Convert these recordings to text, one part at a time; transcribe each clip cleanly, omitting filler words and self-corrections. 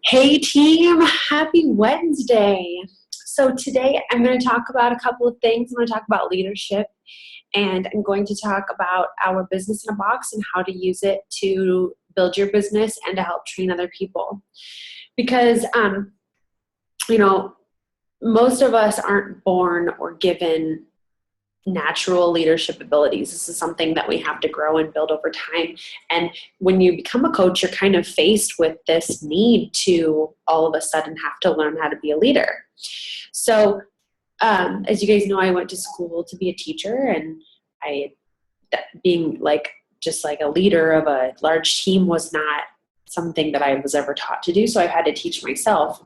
Hey team, happy Wednesday. So today I'm going to talk about a couple of things. I'm going to talk about leadership and I'm going to talk about our business in a box and how to use it to build your business and to help train other people. Because, you know, most of us aren't born or given natural leadership abilities. This is something that we have to grow and build over time. And when you become a coach, you're kind of faced with this need to all of a sudden have to learn how to be a leader. So, as you guys know, I went to school to be a teacher, and being just like a leader of a large team was not something that I was ever taught to do. So I've had to teach myself.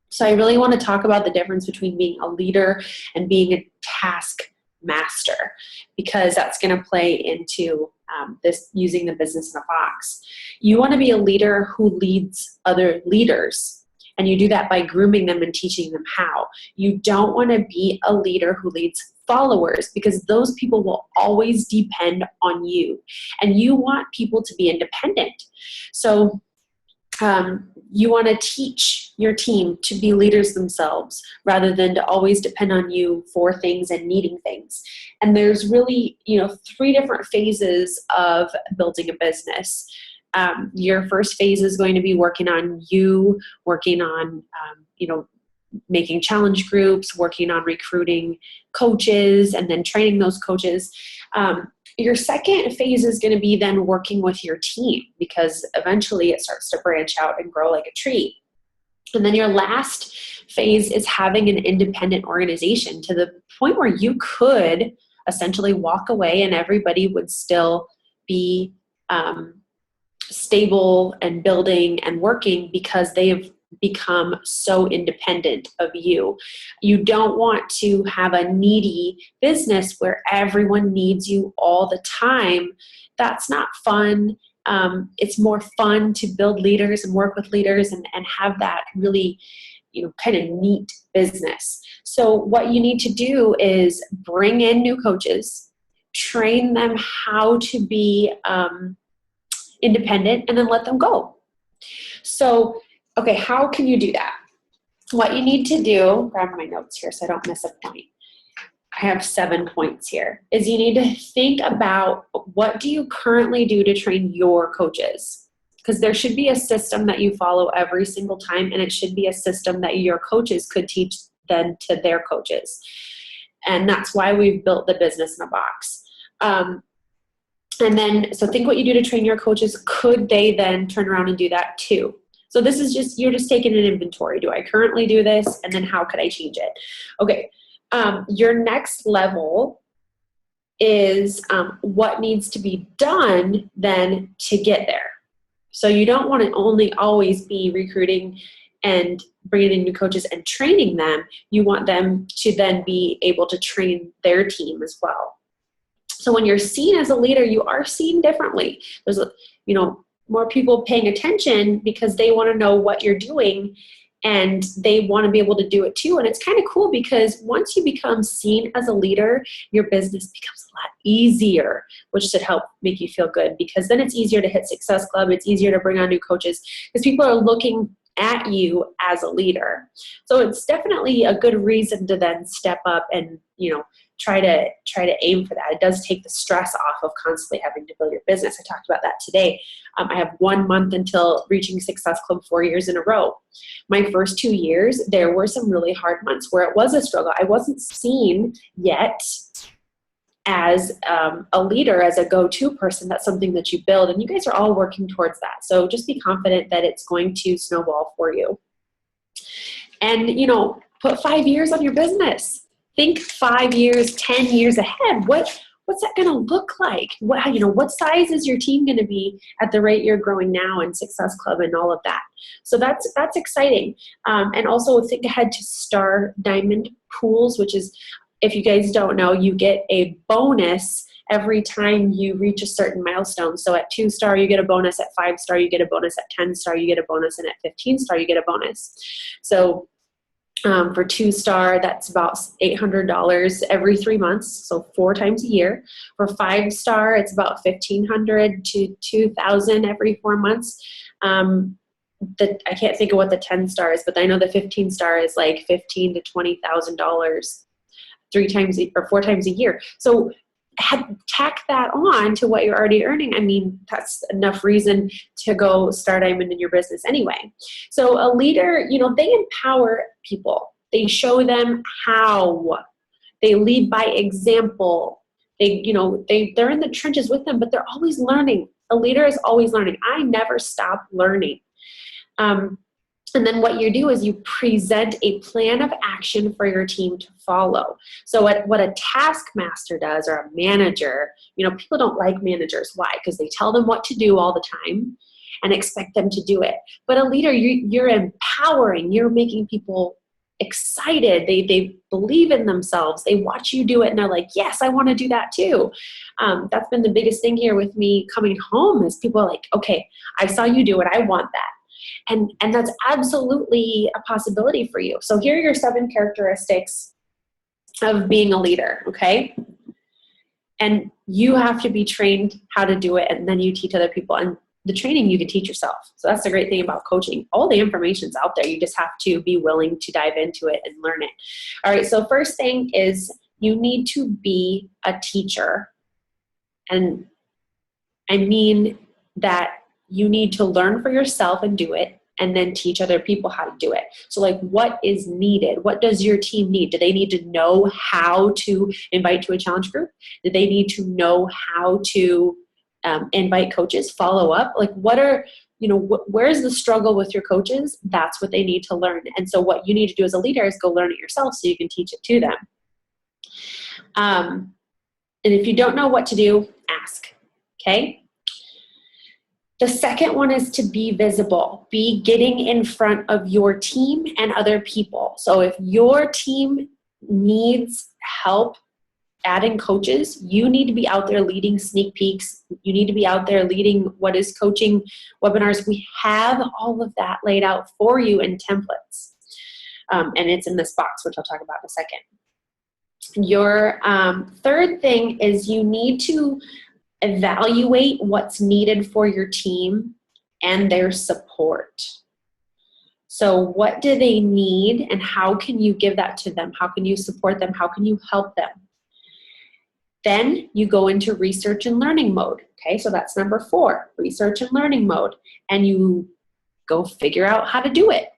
So I really want to talk about the difference between being a leader and being a task master, because that's going to play into this using the business in a box. You want to be a leader who leads other leaders, and you do that by grooming them and teaching them how. You don't want to be a leader who leads followers, because those people will always depend on you, and you want people to be independent. So you want to teach your team to be leaders themselves rather than to always depend on you for things and needing things. And there's really, three different phases of building a business. Your first phase is going to be working on you, working on, making challenge groups, working on recruiting coaches, and then training those coaches. Your second phase is going to be then working with your team, because eventually it starts to branch out and grow like a tree. And then your last phase is having an independent organization to the point where you could essentially walk away and everybody would still be stable and building and working because they have become so independent of you. You don't want to have a needy business where everyone needs you all the time. That's not fun. It's more fun to build leaders and work with leaders and have that really, kind of neat business. So what you need to do is bring in new coaches, train them how to be independent, and then let them go. So okay, how can you do that? What you need to do, grab my notes here so I don't miss a point. I have 7 points here, is you need to think about what do you currently do to train your coaches? Because there should be a system that you follow every single time, and it should be a system that your coaches could teach then to their coaches. And that's why we've built the business in a box. And then, so think what you do to train your coaches. Could they then turn around and do that too? So this is just, you're just taking an inventory. Do I currently do this? And then how could I change it? Okay. Your next level is what needs to be done then to get there. So you don't want to only always be recruiting and bringing in new coaches and training them. You want them to then be able to train their team as well. So when you're seen as a leader, you are seen differently. There's, more people paying attention because they want to know what you're doing and they want to be able to do it too. And it's kind of cool because once you become seen as a leader, your business becomes a lot easier, which should help make you feel good, because then it's easier to hit Success Club. It's easier to bring on new coaches because people are looking at you as a leader. So it's definitely a good reason to then step up and, try to aim for that. It does take the stress off of constantly having to build your business. I talked about that today. I have 1 month until reaching Success Club 4 years in a row. My first 2 years, there were some really hard months where it was a struggle. I wasn't seen yet as a leader, as a go-to person. That's something that you build, and you guys are all working towards that. So just be confident that it's going to snowball for you. And, put 5 years on your business. Think 5 years, 10 years ahead. What's that going to look like? What size is your team going to be at the rate you're growing now in Success Club and all of that? So that's exciting. And also think ahead to Star Diamond pools, which is, if you guys don't know, you get a bonus every time you reach a certain milestone. So at 2-star, you get a bonus. At 5-star, you get a bonus. At 10-star, you get a bonus. And at 15-star, you get a bonus. So for 2-star, that's about $800 every 3 months, so 4 times a year. For 5-star, it's about $1,500 to $2,000 every 4 months. I can't think of what the 10 star is, but I know the 15 star is like $15,000 to $20,000 4 times a year. So tack that on to what you're already earning. I mean, that's enough reason to go start Diamond in your business anyway. So a leader, you know, they empower people. They show them how. They lead by example. They, you know, they're in the trenches with them, but they're always learning. A leader is always learning. I never stop learning. And then what you do is you present a plan of action for your team to follow. So what a taskmaster does, or a manager, you know, people don't like managers. Why? Because they tell them what to do all the time and expect them to do it. But a leader, you're empowering, you're making people excited. They believe in themselves. They watch you do it and they're like, yes, I want to do that too. That's been the biggest thing here with me coming home, is people are like, okay, I saw you do it. I want that. And that's absolutely a possibility for you. So here are your 7 characteristics of being a leader, okay? And you have to be trained how to do it, and then you teach other people. And the training you can teach yourself. So that's the great thing about coaching. All the information's out there. You just have to be willing to dive into it and learn it. All right, so first thing is you need to be a teacher. And I mean that you need to learn for yourself and do it, and then teach other people how to do it. So like, what is needed? What does your team need? Do they need to know how to invite to a challenge group? Do they need to know how to invite coaches, follow up? Like, what are, you know, where's the struggle with your coaches? That's what they need to learn. And so what you need to do as a leader is go learn it yourself so you can teach it to them. And if you don't know what to do, ask, okay? The second one is to be visible. Be getting in front of your team and other people. So if your team needs help adding coaches, you need to be out there leading sneak peeks. You need to be out there leading what is coaching webinars. We have all of that laid out for you in templates. And it's in this box, which I'll talk about in a second. Your third thing is you need to evaluate what's needed for your team and their support. So what do they need, and how can you give that to them? How can you support them? How can you help them? Then you go into research and learning mode. Okay, so that's number 4, research and learning mode. And you go figure out how to do it.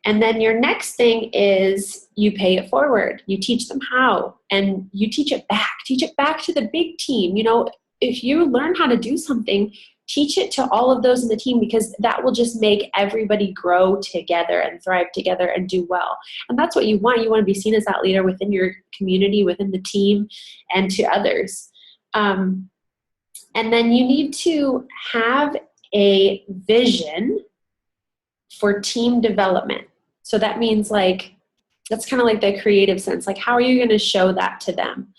And then your next thing is you pay it forward. You teach them how, and you teach it back. Teach it back to the big team. You know, if you learn how to do something, teach it to all of those in the team, because that will just make everybody grow together and thrive together and do well. And that's what you want. You want to be seen as that leader within your community, within the team, and to others. And then you need to have a vision for team development. So that means, like, that's kind of like the creative sense. Like, how are you going to show that to them?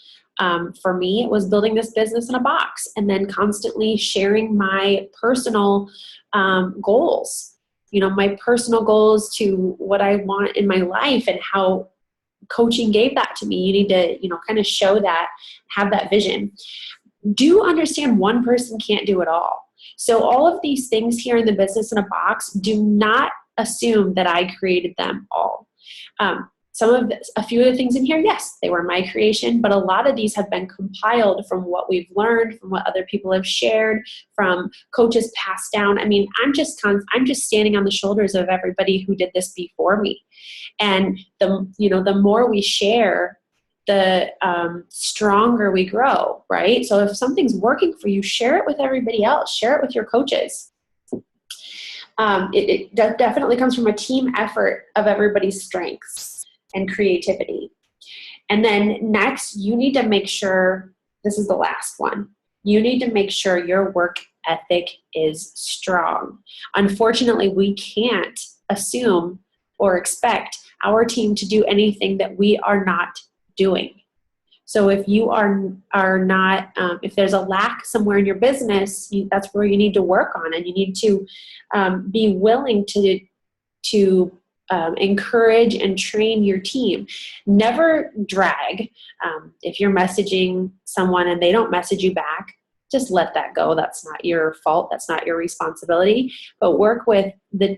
For me, it was building this business in a box, and then constantly sharing my personal goals, you know, my personal goals to what I want in my life and how coaching gave that to me. You need to, you know, kind of show that, have that vision. Do understand one person can't do it all. So all of these things here in the business in a box, do not assume that I created them all. A few of the things in here, yes, they were my creation, but a lot of these have been compiled from what we've learned, from what other people have shared, from coaches passed down. I mean, I'm just standing on the shoulders of everybody who did this before me. And the more we share, the stronger we grow, right? So if something's working for you, share it with everybody else. Share it with your coaches. It definitely comes from a team effort of everybody's strengths and creativity. And then next, you need to make sure, this is the last one, you need to make sure your work ethic is strong. Unfortunately, we can't assume or expect our team to do anything that we are not doing. So if you are not, if there's a lack somewhere in your business, that's where you need to work on, and you need to be willing to encourage and train your team. Never drag. If you're messaging someone and they don't message you back, just let that go. That's not your fault. That's not your responsibility. But work with the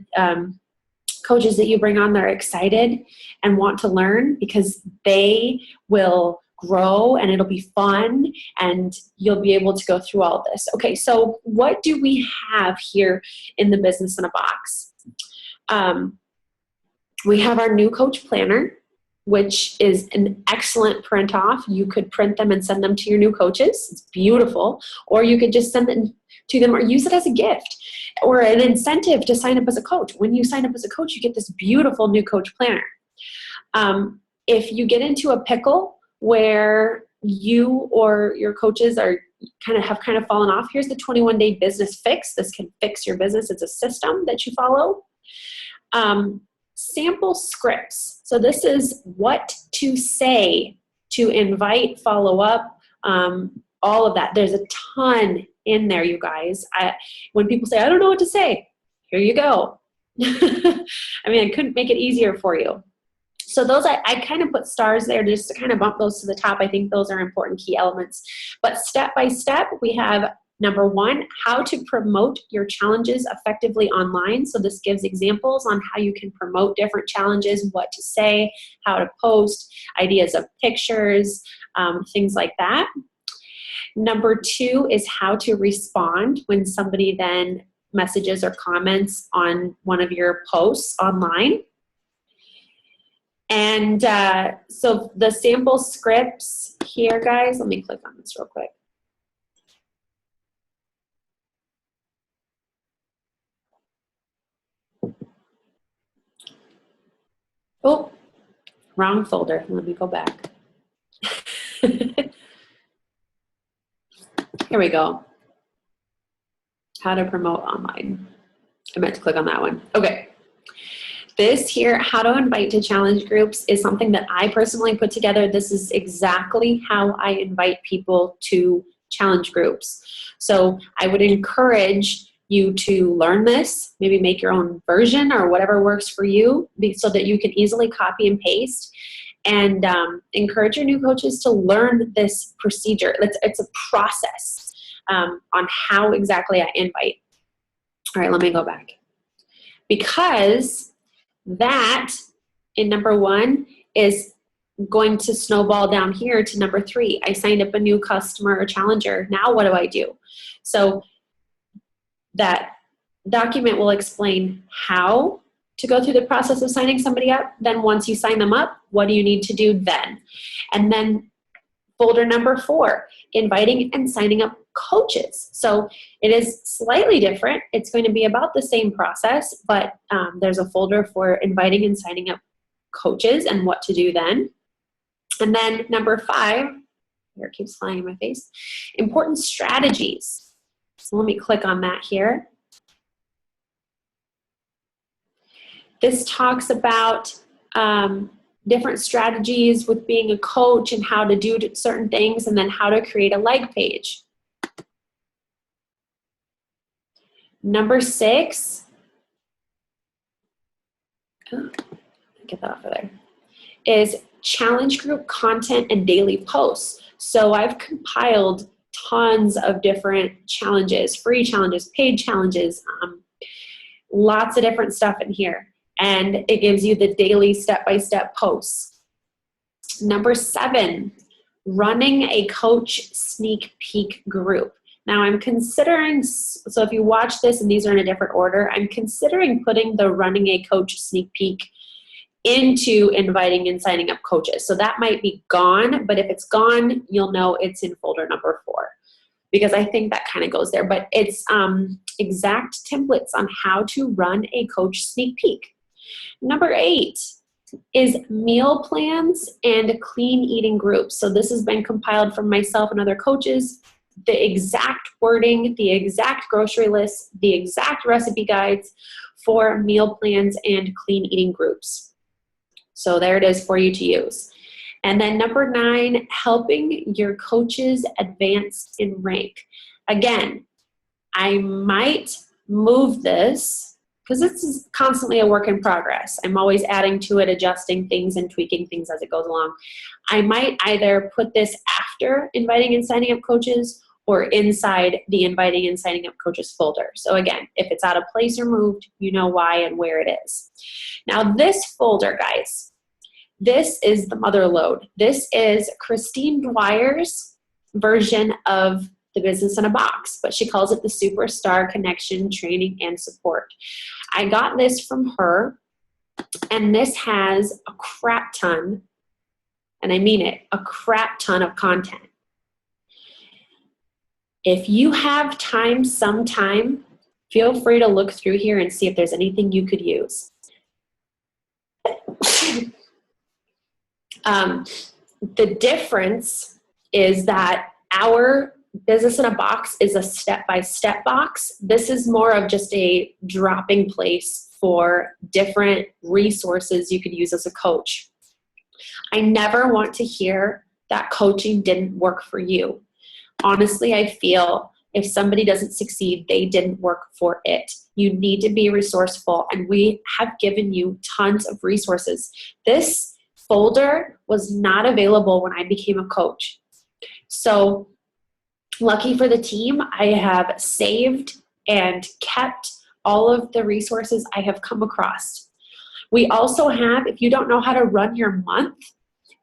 coaches that you bring on that are excited and want to learn, because they will grow and it'll be fun and you'll be able to go through all this. Okay, so what do we have here in the Business in a Box? We have our new coach planner, which is an excellent print off. You could print them and send them to your new coaches. It's beautiful. Or you could just send them to them or use it as a gift or an incentive to sign up as a coach. When you sign up as a coach, you get this beautiful new coach planner. If you get into a pickle where you or your coaches are have fallen off, here's the 21-day business fix. This can fix your business. It's a system that you follow. Sample scripts. So this is what to say to invite, follow up, all of that. There's a ton in there, you guys. When people say, I don't know what to say, here you go. I couldn't make it easier for you. So those, I kind of put stars there just to kind of bump those to the top. I think those are important key elements. But step by step, we have number 1, how to promote your challenges effectively online. So this gives examples on how you can promote different challenges, what to say, how to post, ideas of pictures, things like that. Number 2 is how to respond when somebody then messages or comments on one of your posts online. And so the sample scripts here, guys, let me click on this real quick. Oh, wrong folder. Let me go back. Here we go. How to promote online. I meant to click on that one. Okay. This here, how to invite to challenge groups, is something that I personally put together. This is exactly how I invite people to challenge groups. So I would encourage you to learn this, maybe make your own version or whatever works for you so that you can easily copy and paste, and encourage your new coaches to learn this procedure. It's a process on how exactly I invite. All right, let me go back. Because that in number 1 is going to snowball down here to number 3. I signed up a new customer or challenger. Now what do I do? So that document will explain how to go through the process of signing somebody up. Then once you sign them up, what do you need to do then? And then folder number 4, inviting and signing up coaches. So it is slightly different. It's going to be about the same process, but there's a folder for inviting and signing up coaches and what to do then. And then number 5, here it keeps flying in my face, important strategies. So let me click on that here. This talks about different strategies with being a coach and how to do certain things, and then how to create a like page. Number 6, get that off of there, is challenge group content and daily posts. So I've compiled tons of different challenges, free challenges, paid challenges, lots of different stuff in here. And it gives you the daily step-by-step posts. Number 7, running a coach sneak peek group. Now I'm considering, so if you watch this and these are in a different order, I'm considering putting the running a coach sneak peek into inviting and signing up coaches. So that might be gone, but if it's gone, you'll know it's in folder number 4, because I think that kind of goes there. But it's exact templates on how to run a coach sneak peek. Number 8 is meal plans and clean eating groups. So this has been compiled from myself and other coaches. The exact wording, the exact grocery list, the exact recipe guides for meal plans and clean eating groups. So there it is for you to use. And then number 9, helping your coaches advance in rank. Again, I might move this because this is constantly a work in progress. I'm always adding to it, adjusting things and tweaking things as it goes along. I might either put this after inviting and signing up coaches, or inside the inviting and signing up coaches folder. So again, if it's out of place or moved, you know why and where it is. Now this folder, guys, this is the mother load. This is Christine Dwyer's version of the Business in a Box, but she calls it the Superstar Connection Training and Support. I got this from her, and this has a crap ton, and I mean it, a crap ton of content. If you have time sometime, feel free to look through here and see if there's anything you could use. The difference is that our Business in a Box is a step-by-step box. This is more of just a dropping place for different resources you could use as a coach. I never want to hear that coaching didn't work for you. Honestly, I feel if somebody doesn't succeed, they didn't work for it. You need to be resourceful, and we have given you tons of resources. This folder was not available when I became a coach. So lucky for the team, I have saved and kept all of the resources I have come across. We also have, if you don't know how to run your month,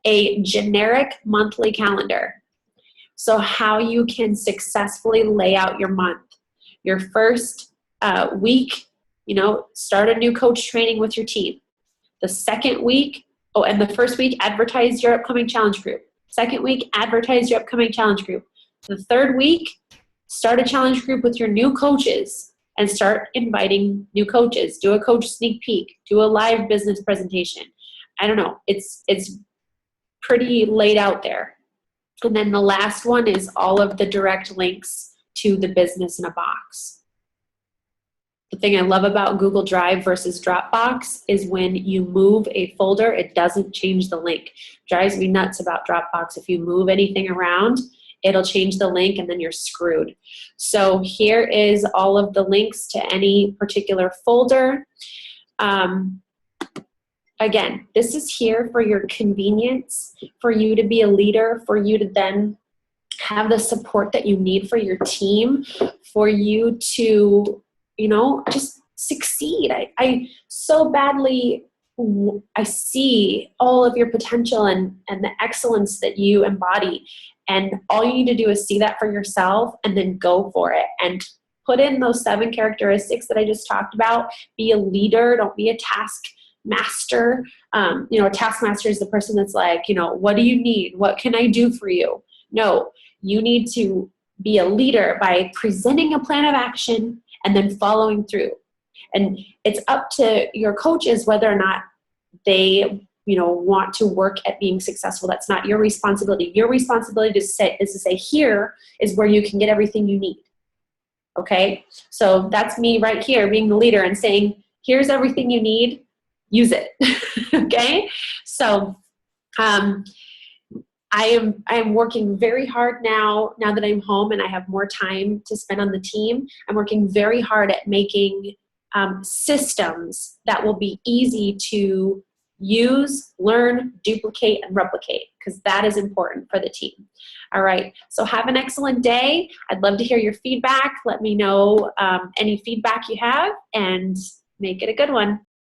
a generic monthly calendar. So how you can successfully lay out your month. Your first week, start a new coach training with your team. The second week, and the first week, advertise your upcoming challenge group. Second week, advertise your upcoming challenge group. The third week, start a challenge group with your new coaches and start inviting new coaches. Do a coach sneak peek. Do a live business presentation. I don't know. It's pretty laid out there. And then the last one is all of the direct links to the Business in a Box. The thing I love about Google Drive versus Dropbox is when you move a folder, it doesn't change the link. Drives me nuts about Dropbox. If you move anything around, it'll change the link and then you're screwed. So here is all of the links to any particular folder. Again, this is here for your convenience, for you to be a leader, for you to then have the support that you need for your team, for you to, just succeed. I so badly, I see all of your potential and the excellence that you embody. And all you need to do is see that for yourself and then go for it. And put in those 7 characteristics that I just talked about. Be a leader. Don't be a taskmaster. A taskmaster is the person that's like, what do you need? What can I do for you? No, you need to be a leader by presenting a plan of action and then following through. And it's up to your coaches whether or not they want to work at being successful. That's not your responsibility. Your responsibility is to say, here is where you can get everything you need. Okay? So that's me right here being the leader and saying, here's everything you need. Use it. Okay? So I am working very hard now that I'm home and I have more time to spend on the team. I'm working very hard at making systems that will be easy to use, learn, duplicate, and replicate, because that is important for the team. All right. So have an excellent day. I'd love to hear your feedback. Let me know any feedback you have and make it a good one.